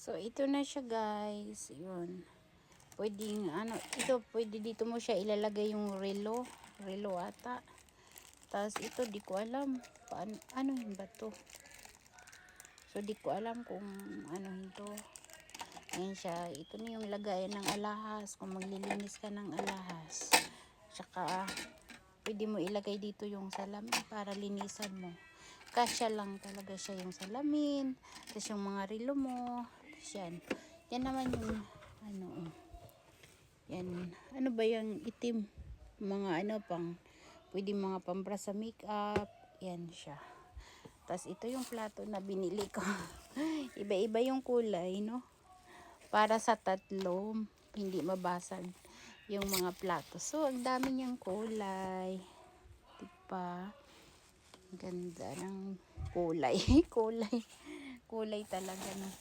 So, ito na siya guys. Yun. Pwedeng, ito, pwede dito mo siya ilalagay yung relo. Relo ata. Tapos, ito, di ko alam. Paano, ano yun ba to? So, di ko alam kung ano ito. Ayan siya. Ito na yung lagayan ng alahas. Kung maglilinis ka ng alahas. Tsaka, pwede mo ilagay dito yung salamin para linisan mo. Kasya lang talaga siya yung salamin. Tapos yung mga relo mo. Tapos yan. Yan naman yung yan. Ano ba yung itim? Mga pwede mga pambra sa makeup. Yan siya. Tapos ito yung plato na binili ko. Iba-iba yung kulay, no? Para sa tatlo, hindi mabasag yung mga plato. So, ang dami niyang kulay. Diba? Ganda ng kulay. kulay talaga, no?